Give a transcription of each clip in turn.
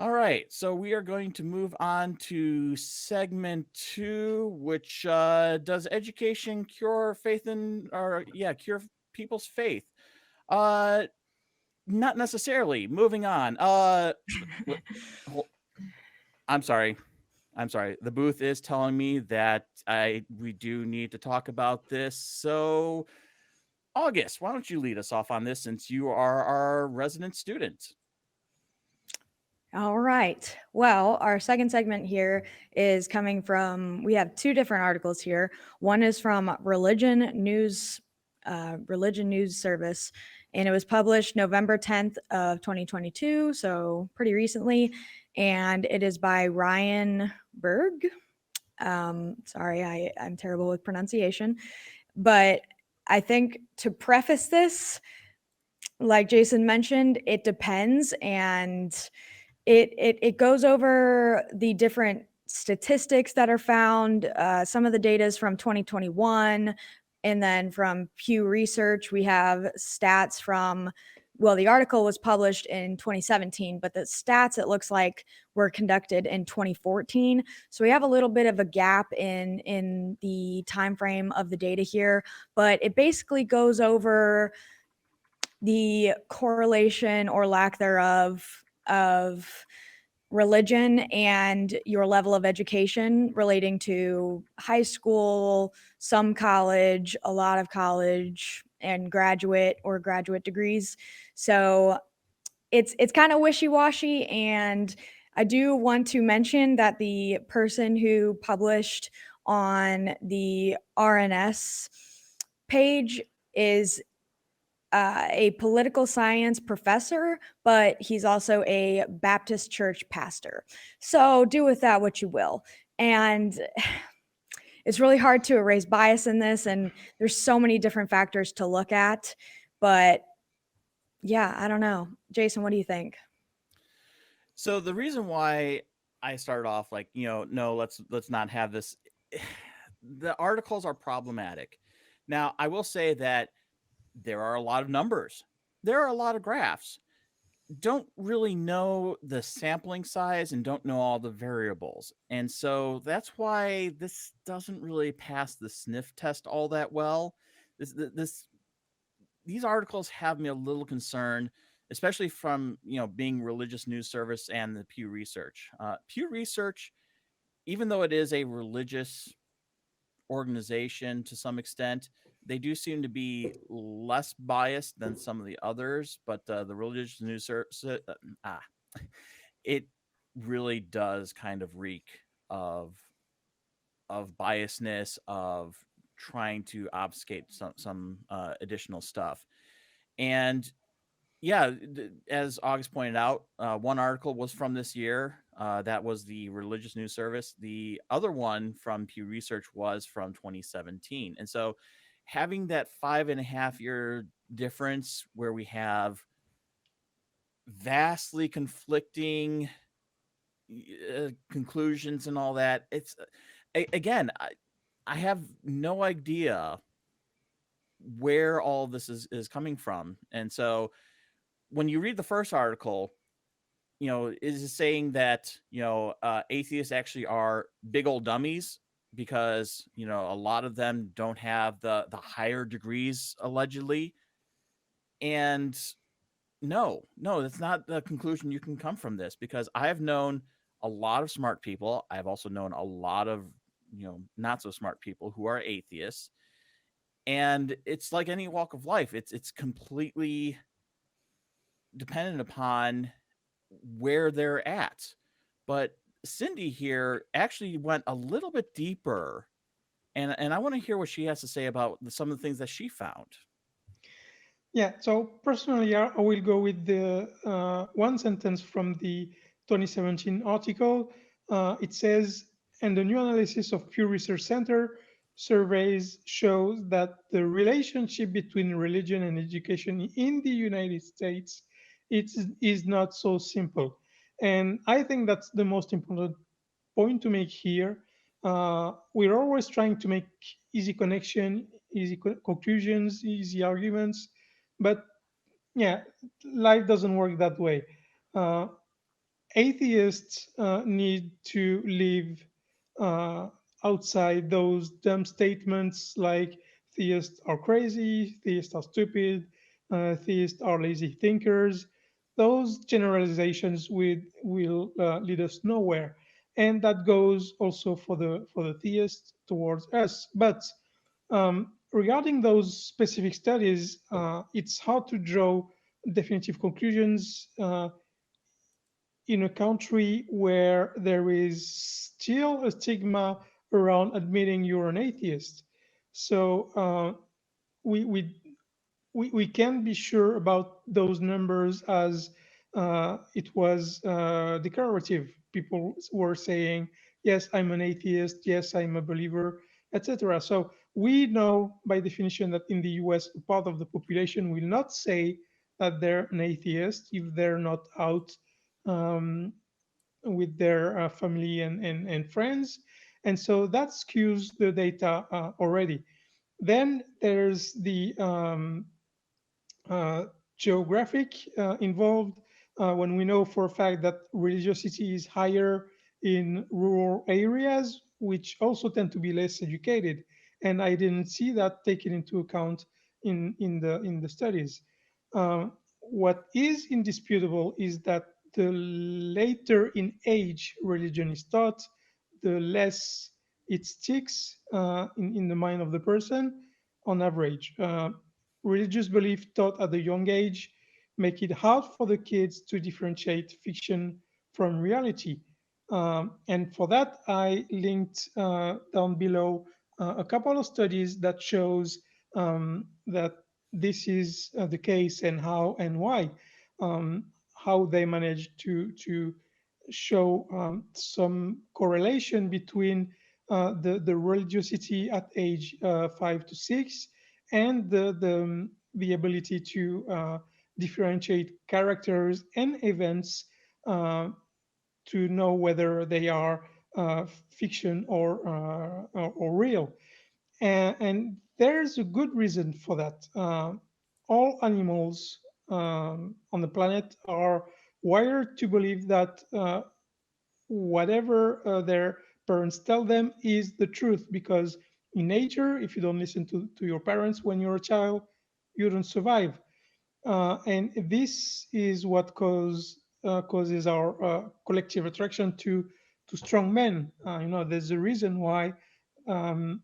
All right, so we are going to move on to segment 2, which does education cure faith in, or yeah, cure people's faith? Uh, Not necessarily. Moving on. W- hol- I'm sorry. I'm sorry. The booth is telling me that we do need to talk about this. So, August, why don't you lead us off on this since you are our resident student? All right. Well, our second segment here is coming from, we have two different articles here. One is from Religion News Service, and it was published November 10th of 2022, so pretty recently. And it is by Ryan Berg. Sorry, I'm terrible with pronunciation. But I think to preface this, like Jason mentioned, it depends, and it goes over the different statistics that are found. Some of the data is from 2021, and then from Pew Research, we have stats from. Well, the article was published in 2017, but the stats it looks like were conducted in 2014. So we have a little bit of a gap in the time frame of the data here, but it basically goes over the correlation or lack thereof of religion and your level of education relating to high school, some college, a lot of college, and graduate or graduate degrees. So it's kind of wishy-washy, and I do want to mention that the person who published on the RNS page is a political science professor, but he's also a Baptist church pastor. So do with that what you will. And it's really hard to erase bias in this, and there's so many different factors to look at. But yeah, I don't know. Jason, what do you think? So the reason why I started off like, no, let's not have this. The articles are problematic. Now, I will say that there are a lot of numbers. There are a lot of graphs. Don't really know the sampling size and don't know all the variables. And so that's why this doesn't really pass the sniff test all that well. This these articles have me a little concerned, especially from being religious news service and the Pew Research. Pew Research, even though it is a religious organization to some extent, they do seem to be less biased than some of the others. But the religious news service, it really does kind of reek of biasness, of trying to obfuscate some additional stuff. And yeah, as August pointed out, one article was from this year. That was the Religious News Service. The other one from Pew Research was from 2017. And so having that 5.5 year difference where we have vastly conflicting conclusions and all that, it's again, I have no idea where all this is coming from. And so when you read the first article, is it saying that atheists actually are big old dummies because a lot of them don't have the higher degrees allegedly? And no, that's not the conclusion you can come from this, because I have known a lot of smart people. I've also known a lot of not so smart people who are atheists, and it's like any walk of life. It's completely dependent upon where they're at. But Cindy here actually went a little bit deeper, and I want to hear what she has to say about some of the things that she found. Yeah, so personally, I will go with the one sentence from the 2017 article. It says, and the new analysis of Pew Research Center surveys shows that the relationship between religion and education in the United States is not so simple. And I think that's the most important point to make here. We're always trying to make easy connection, easy conclusions, easy arguments, but yeah, life doesn't work that way. Uh, atheists need to live uh, outside those dumb statements like theists are crazy, theists are stupid, theists are lazy thinkers. Those generalizations will lead us nowhere, and that goes also for the theists towards us. But regarding those specific studies, it's hard to draw definitive conclusions in a country where there is still a stigma around admitting you're an atheist. So we, we we can be sure about those numbers as it was declarative. People were saying, yes, I'm an atheist, yes, I'm a believer, etc. So we know by definition that in the US, part of the population will not say that they're an atheist if they're not out um, with their family and friends. And so that skews the data already. Then there's the uh, geographic involved when we know for a fact that religiosity is higher in rural areas, which also tend to be less educated. And I didn't see that taken into account in the studies. What is indisputable is that the later in age religion is taught, the less it sticks in the mind of the person on average. Religious belief taught at a young age make it hard for the kids to differentiate fiction from reality. And for that, I linked down below a couple of studies that shows that this is the case and how and why. How they managed to show some correlation between the religiosity at age 5 to 6 and the ability to differentiate characters and events uh, to know whether they are fiction or real. And there's a good reason for that. All animals on the planet are wired to believe that whatever their parents tell them is the truth, because in nature, if you don't listen to your parents when you're a child, you don't survive. And this is what causes our collective attraction to strong men. There's a reason why um,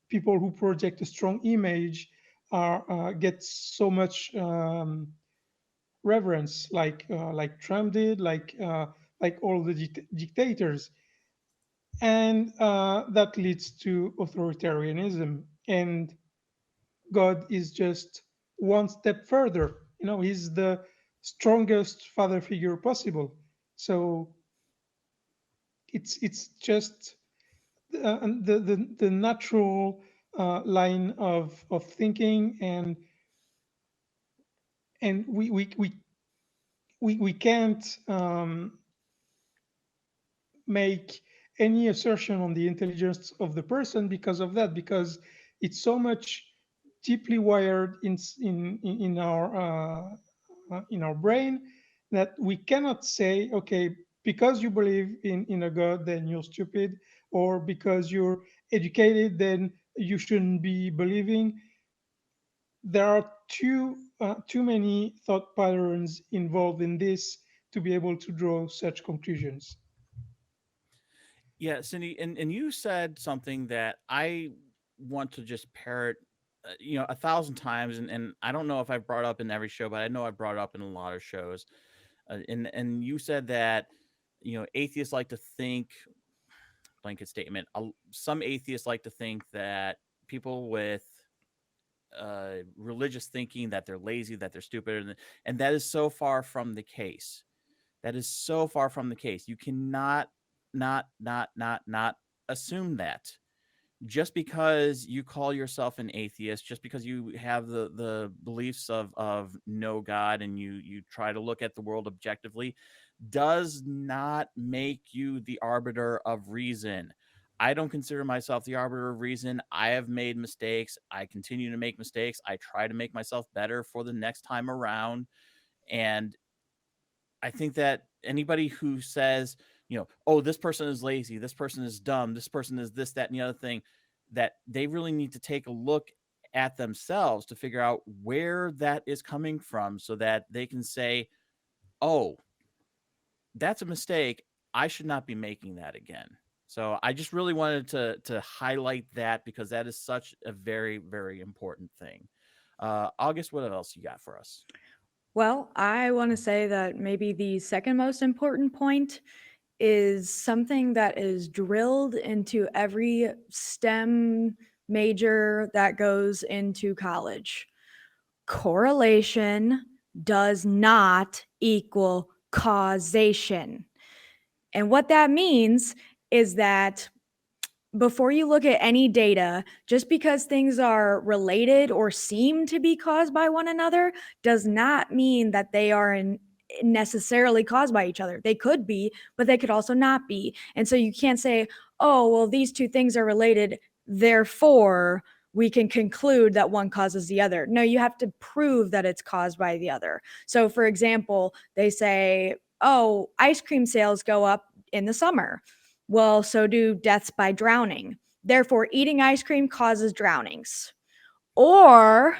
people who project a strong image are get so much reverence, like Trump did, like all the dictators, and that leads to authoritarianism. And God is just one step further. He's the strongest father figure possible. So it's just the natural line of thinking, and we can't make any assertion on the intelligence of the person because of that, because it's so much deeply wired in our brain that we cannot say, okay, because you believe in a god, then you're stupid, or because you're educated, then you shouldn't be believing. There are too many thought patterns involved in this to be able to draw such conclusions. Yeah, Cindy, and you said something that I want to just parrot, a thousand times, and I don't know if I've brought up in every show, but I know I brought it up in a lot of shows. And you said that atheists like to think, blanket statement. Some atheists like to think that people with religious thinking, that they're lazy, that they're stupid, and that is so far from the case. That is so far from the case. You cannot not assume that just because you call yourself an atheist, just because you have the beliefs of no God, and you try to look at the world objectively, does not make you the arbiter of reason. I don't consider myself the arbiter of reason. I have made mistakes. I continue to make mistakes. I try to make myself better for the next time around. And I think that anybody who says, oh, this person is lazy, this person is dumb, this person is this, that, and the other thing, that they really need to take a look at themselves to figure out where that is coming from so that they can say, oh, that's a mistake. I should not be making that again. So I just really wanted to highlight that because that is such a very, very important thing. August, what else you got for us? Well, I want to say that maybe the second most important point is something that is drilled into every STEM major that goes into college. Correlation does not equal causation. And what that means is that before you look at any data, just because things are related or seem to be caused by one another does not mean that they are necessarily caused by each other. They could be, but they could also not be. And so you can't say, oh, well, these two things are related, therefore we can conclude that one causes the other. No, you have to prove that it's caused by the other. So for example, they say, oh, ice cream sales go up in the summer. Well, so do deaths by drowning. Therefore, eating ice cream causes drownings. Or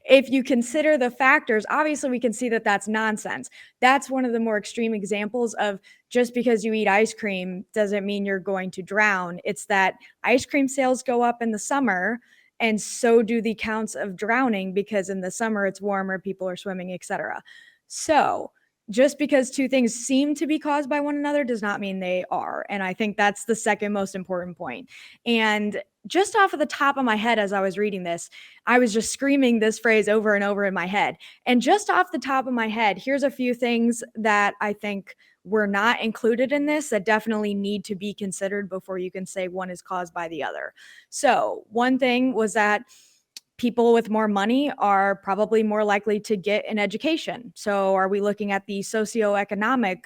if you consider the factors, obviously we can see that that's nonsense. That's one of the more extreme examples of just because you eat ice cream doesn't mean you're going to drown. It's that ice cream sales go up in the summer, and so do the counts of drowning because in the summer it's warmer, people are swimming, etc. So just because two things seem to be caused by one another does not mean they are. And I think that's the second most important point. And just off of the top of my head, as I was reading this, I was just screaming this phrase over and over in my head. And just off the top of my head, here's a few things that I think were not included in this that definitely need to be considered before you can say one is caused by the other. So one thing was that people with more money are probably more likely to get an education. So are we looking at the socioeconomic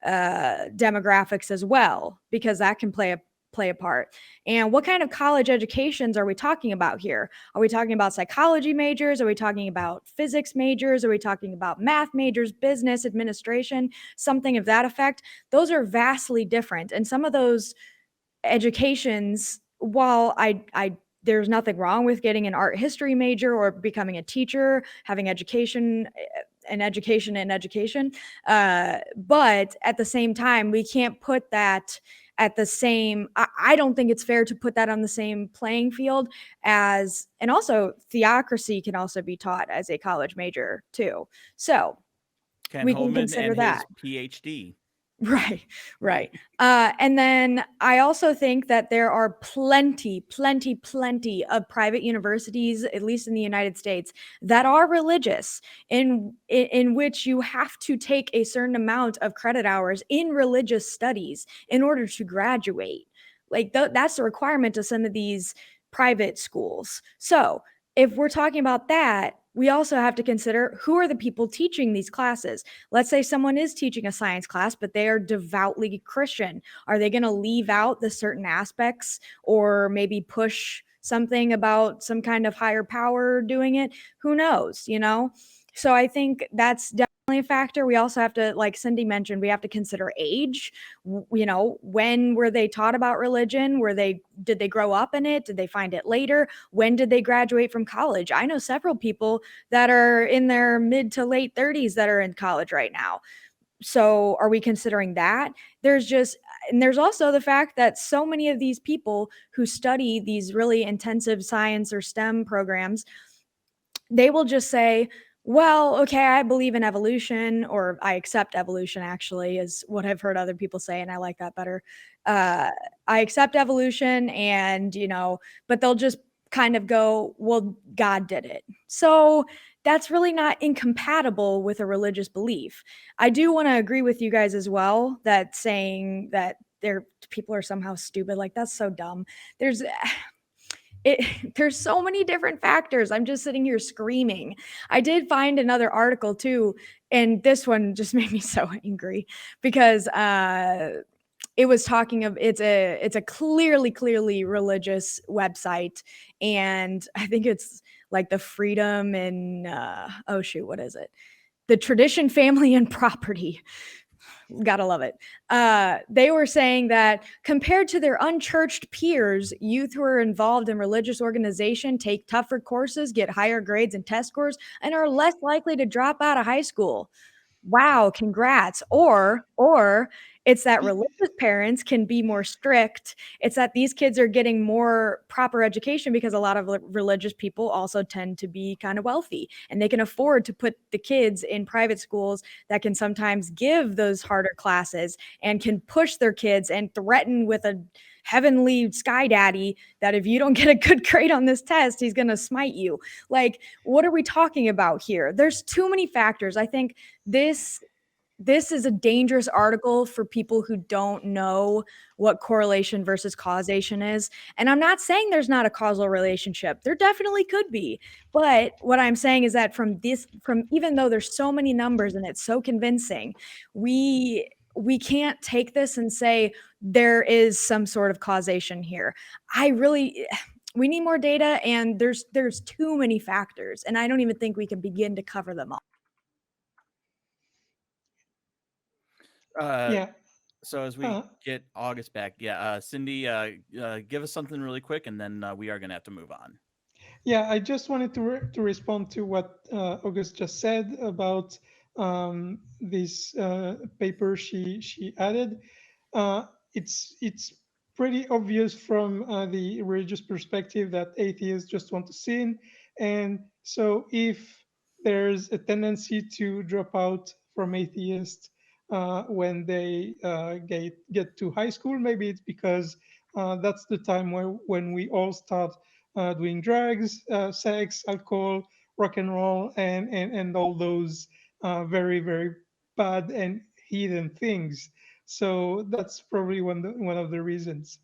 demographics as well? Because that can play a part. And what kind of college educations are we talking about here? Are we talking about psychology majors? Are we talking about physics majors? Are we talking about math majors, business administration, something of that effect? Those are vastly different. And some of those educations, while I there's nothing wrong with getting an art history major or becoming a teacher, having education and education and education. But at the same time, we can't put that at the same, I don't think it's fair to put that on the same playing field as, and also theocracy can also be taught as a college major too. So Ken we can Holman consider and that. his PhD. Right. And then I also think that there are plenty of private universities, at least in the United States, that are religious, in which you have to take a certain amount of credit hours in religious studies in order to graduate. Like that's the requirement of some of these private schools. So if we're talking about that, we also have to consider who are the people teaching these classes. Let's say someone is teaching a science class, but they are devoutly Christian. Are they going to leave out the certain aspects or maybe push something about some kind of higher power doing it? Who knows, So I think that's definitely a factor. We also have to, like Cindy mentioned, we have to consider age. When were they taught about religion? Did they grow up in it? Did they find it later? When did they graduate from college? I know several people that are in their mid to late 30s that are in college right now. So are we considering that? There's also the fact that so many of these people who study these really intensive science or STEM programs, they will just say, well, okay, I believe in evolution, or I accept evolution, actually, is what I've heard other people say, and I like that better. I accept evolution, and, but they'll just kind of go, well, God did it. So that's really not incompatible with a religious belief. I do want to agree with you guys as well, that saying that people are somehow stupid, like that's so dumb. There's so many different factors. I'm just sitting here screaming. I did find another article too, and this one just made me so angry because it was talking of it's a clearly religious website, and I think it's like the freedom and what is it? the tradition, family, and property. Gotta love it. They were saying that compared to their unchurched peers, youth who are involved in religious organization take tougher courses, get higher grades and test scores, and are less likely to drop out of high school. Wow, congrats. Or it's that religious parents can be more strict. It's that these kids are getting more proper education because a lot of religious people also tend to be kind of wealthy and they can afford to put the kids in private schools that can sometimes give those harder classes and can push their kids and threaten with a heavenly sky daddy that if you don't get a good grade on this test, he's going to smite you. Like, what are we talking about here? There's too many factors. I think this is a dangerous article for people who don't know what correlation versus causation is. And I'm not saying there's not a causal relationship. There definitely could be. But what I'm saying is that from even though there's so many numbers and it's so convincing, we can't take this and say there is some sort of causation here. We need more data, and there's too many factors, and I don't even think we can begin to cover them all. Yeah. So as we get August back, Cindy, give us something really quick, and then we are going to have to move on. Yeah, I just wanted to respond to what August just said about this paper she added. It's pretty obvious from the religious perspective that atheists just want to sin, and so if there's a tendency to drop out from atheists when they get to high school, maybe it's because that's the time when we all start doing drugs, sex, alcohol, rock and roll, and all those very, very bad and hidden things. So that's probably one of the reasons.